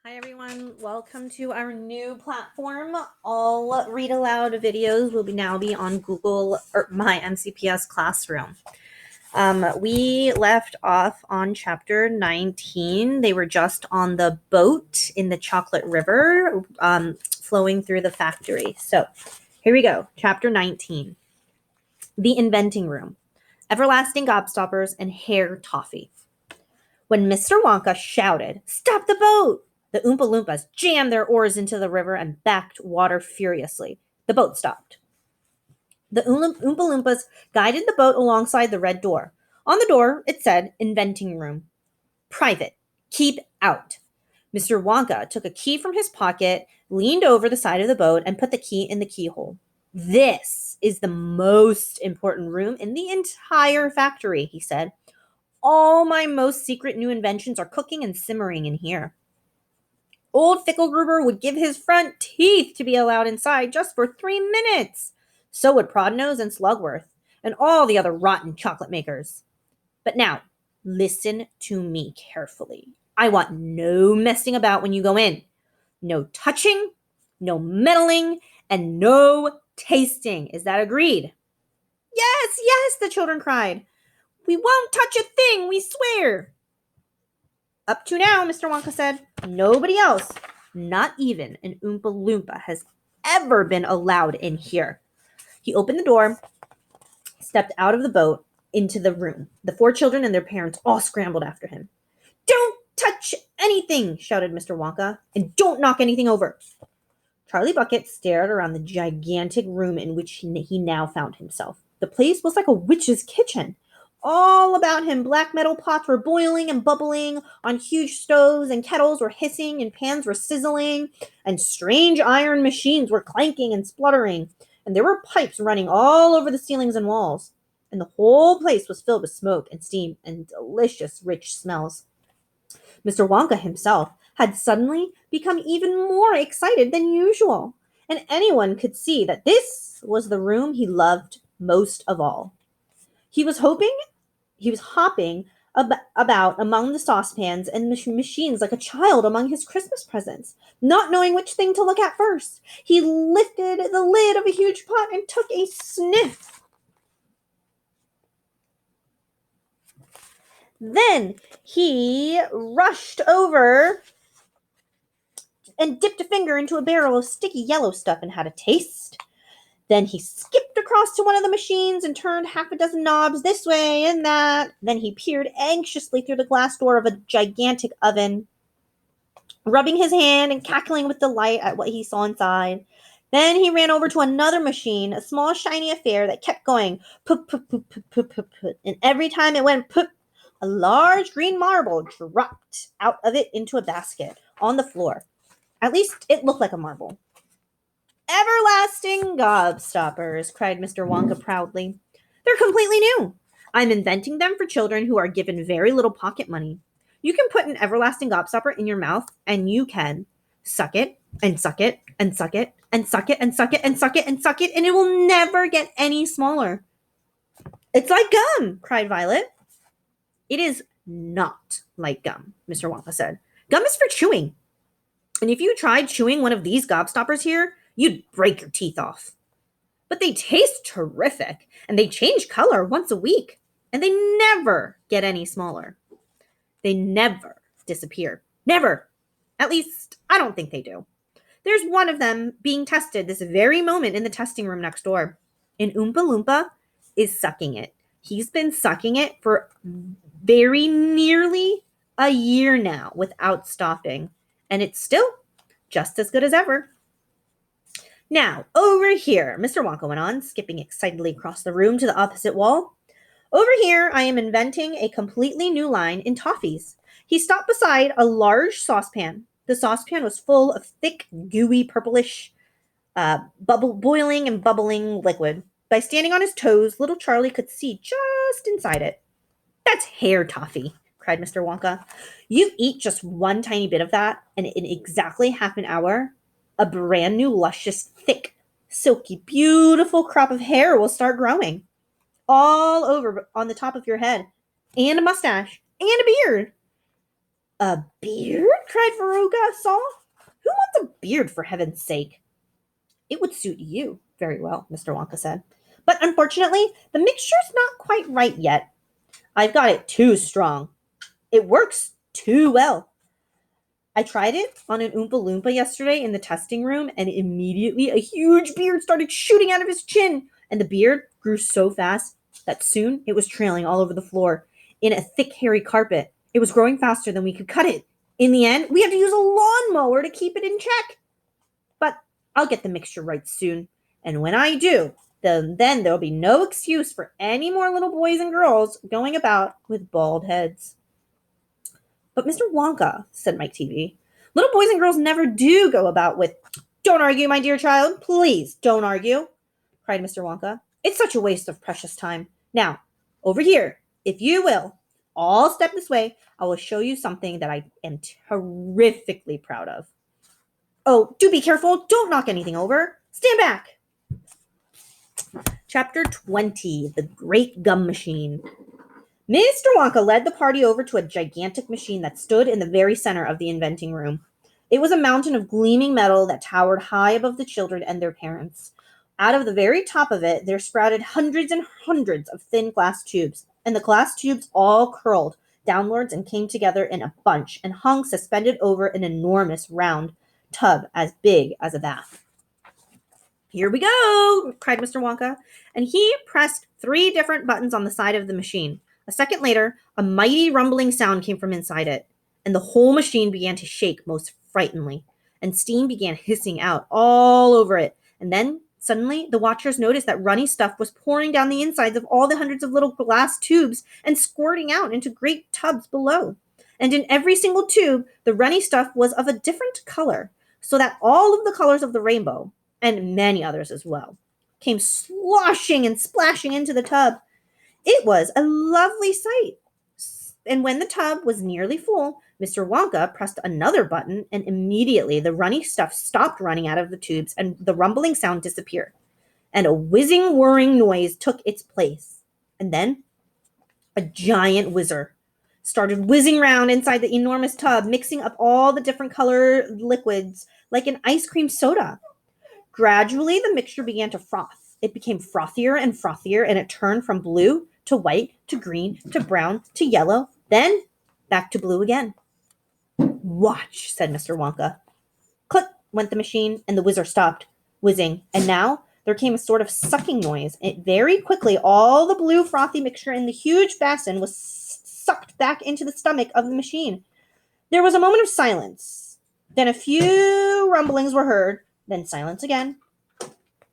Hi everyone, welcome to our new platform. All read aloud videos will now be on Google or my MCPS Classroom. We left off on chapter 19. They were just on the boat in the Chocolate River, flowing through the factory. So here we go, chapter 19. The Inventing Room, Everlasting Gobstoppers, and Hair Toffee. When Mr. Wonka shouted, "Stop the boat!" the Oompa Loompas jammed their oars into the river and backed water furiously. The boat stopped. The Oompa Loompas guided the boat alongside the red door. On the door, it said, "Inventing Room. Private. Keep out." Mr. Wonka took a key from his pocket, leaned over the side of the boat, and put the key in the keyhole. "This is the most important room in the entire factory," he said. "All my most secret new inventions are cooking and simmering in here." Old Fickelgruber would give his front teeth to be allowed inside just for 3 minutes. So would Prodnose and Slugworth, and all the other rotten chocolate makers. But now, listen to me carefully. I want no messing about when you go in. No touching, no meddling, and no tasting. Is that agreed? "Yes, yes," the children cried. "We won't touch a thing, we swear." "Up to now," Mr. Wonka said, "nobody else, not even an Oompa Loompa, has ever been allowed in here." He opened the door, stepped out of the boat into the room. The 4 children and their parents all scrambled after him. "Don't touch anything," shouted Mr. Wonka, "and don't knock anything over." Charlie Bucket stared around the gigantic room in which he now found himself. The place was like a witch's kitchen. All about him, black metal pots were boiling and bubbling on huge stoves, and kettles were hissing, and pans were sizzling, and strange iron machines were clanking and spluttering, and there were pipes running all over the ceilings and walls, and the whole place was filled with smoke and steam and delicious, rich smells. Mr. Wonka himself had suddenly become even more excited than usual, and anyone could see that this was the room he loved most of all. He was hopping about among the saucepans and machines like a child among his Christmas presents, not knowing which thing to look at first. He lifted the lid of a huge pot and took a sniff. Then he rushed over and dipped a finger into a barrel of sticky yellow stuff and had a taste. Then he skipped across to one of the machines and turned half a dozen knobs this way and that. Then he peered anxiously through the glass door of a gigantic oven, rubbing his hand and cackling with delight at what he saw inside. Then he ran over to another machine, a small shiny affair that kept going poop, poop, poop, poop, poop, poop, poop. And every time it went poop, a large green marble dropped out of it into a basket on the floor. At least it looked like a marble. "Everlasting Gobstoppers," cried Mr. Wonka proudly. "They're completely new. I'm inventing them for children who are given very little pocket money. You can put an everlasting gobstopper in your mouth, and you can suck it, and suck it, and suck it, and suck it, and suck it, and suck it, and suck it, and it will never get any smaller." "It's like gum," cried Violet. "It is not like gum," Mr. Wonka said. "Gum is for chewing. And if you tried chewing one of these gobstoppers here, you'd break your teeth off. But they taste terrific, and they change color once a week, and they never get any smaller. They never disappear. Never. At least, I don't think they do. There's one of them being tested this very moment in the testing room next door. And Oompa Loompa is sucking it. He's been sucking it for very nearly a year now without stopping. And it's still just as good as ever. Now, over here," Mr. Wonka went on, skipping excitedly across the room to the opposite wall. "Over here, I am inventing a completely new line in toffees." He stopped beside a large saucepan. The saucepan was full of thick, gooey, purplish, boiling and bubbling liquid. By standing on his toes, little Charlie could see just inside it. "That's hair toffee," cried Mr. Wonka. "You eat just one tiny bit of that, and in exactly half an hour, a brand new, luscious, thick, silky, beautiful crop of hair will start growing. All over on the top of your head, and a mustache, and a beard. A beard? Cried Veruca Saw. Who wants a beard, for heaven's sake? It would suit you very well, Mr. Wonka said. But unfortunately, the mixture's not quite right yet. I've got it too strong. It works too well. I tried it on an Oompa Loompa yesterday in the testing room, and immediately a huge beard started shooting out of his chin. And the beard grew so fast that soon it was trailing all over the floor in a thick, hairy carpet. It was growing faster than we could cut it. In the end, we had to use a lawnmower to keep it in check. But I'll get the mixture right soon. And when I do, then there'll be no excuse for any more little boys and girls going about with bald heads. But Mr. Wonka, said Mike TV, little boys and girls never do go about with... Don't argue, my dear child. Please don't argue, cried Mr. Wonka. It's such a waste of precious time. Now, over here, if you will, all step this way. I will show you something that I am terrifically proud of. Oh, do be careful. Don't knock anything over. Stand back. Chapter 20, The Great Gum Machine. Mr. Wonka led the party over to a gigantic machine that stood in the very center of the inventing room. It was a mountain of gleaming metal that towered high above the children and their parents. Out of the very top of it, there sprouted hundreds and hundreds of thin glass tubes, and the glass tubes all curled downwards and came together in a bunch and hung suspended over an enormous round tub as big as a bath. Here we go, cried Mr. Wonka, and he pressed 3 different buttons on the side of the machine. A second later, a mighty rumbling sound came from inside it, and the whole machine began to shake most frighteningly, and steam began hissing out all over it. And then, suddenly, the watchers noticed that runny stuff was pouring down the insides of all the hundreds of little glass tubes and squirting out into great tubs below. And in every single tube, the runny stuff was of a different color, so that all of the colors of the rainbow, and many others as well, came sloshing and splashing into the tub. It was a lovely sight. And when the tub was nearly full, Mr. Wonka pressed another button, and immediately the runny stuff stopped running out of the tubes, and the rumbling sound disappeared. And a whizzing, whirring noise took its place. And then a giant whizzer started whizzing round inside the enormous tub, mixing up all the different color liquids like an ice cream soda. Gradually, the mixture began to froth. It became frothier and frothier, and it turned from blue to white to green to brown to yellow, then back to blue again. Watch, said Mr. Wonka. Click went the machine, and the whizzer stopped whizzing, and now there came a sort of sucking noise. Very quickly, all the blue frothy mixture in the huge basin was sucked back into the stomach of the machine. There was a moment of silence. Then a few rumblings were heard, then silence again.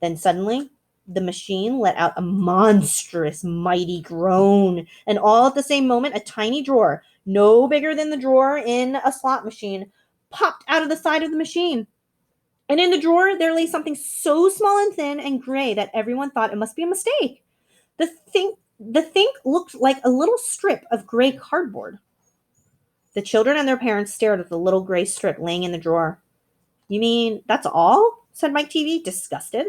Then suddenly, the machine let out a monstrous, mighty groan, and all at the same moment, a tiny drawer, no bigger than the drawer in a slot machine, popped out of the side of the machine. And in the drawer, there lay something so small and thin and gray that everyone thought it must be a mistake. The thing looked like a little strip of gray cardboard. The children and their parents stared at the little gray strip laying in the drawer. You mean that's all? Said Mike TV, disgusted.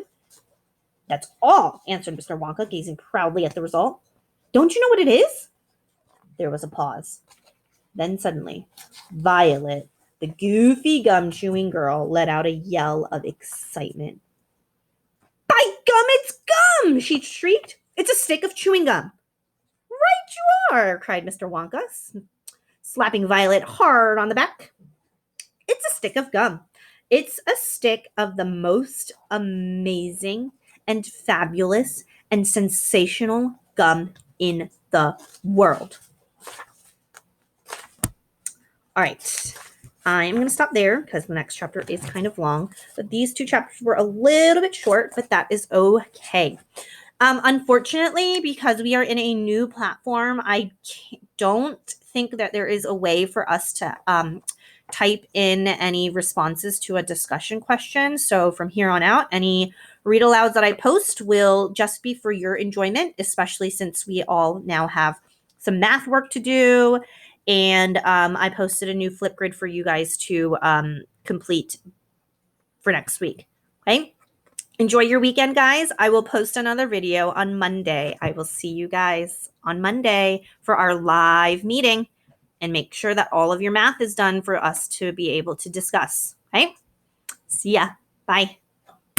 That's all, answered Mr. Wonka, gazing proudly at the result. Don't you know what it is? There was a pause. Then suddenly, Violet, the goofy gum-chewing girl, let out a yell of excitement. By gum, it's gum! She shrieked. It's a stick of chewing gum. Right you are, cried Mr. Wonka, slapping Violet hard on the back. It's a stick of gum. It's a stick of the most amazing and fabulous and sensational gum in the world. All right, I'm going to stop there because the next chapter is kind of long, but these 2 chapters were a little bit short, but that is okay. Unfortunately, because we are in a new platform, I don't think that there is a way for us to type in any responses to a discussion question. So from here on out, any read alouds that I post will just be for your enjoyment, especially since we all now have some math work to do. And I posted a new Flipgrid for you guys to complete for next week. Okay. Enjoy your weekend, guys. I will post another video on Monday. I will see you guys on Monday for our live meeting. and make sure that all of your math is done for us to be able to discuss. Okay? See ya. Bye.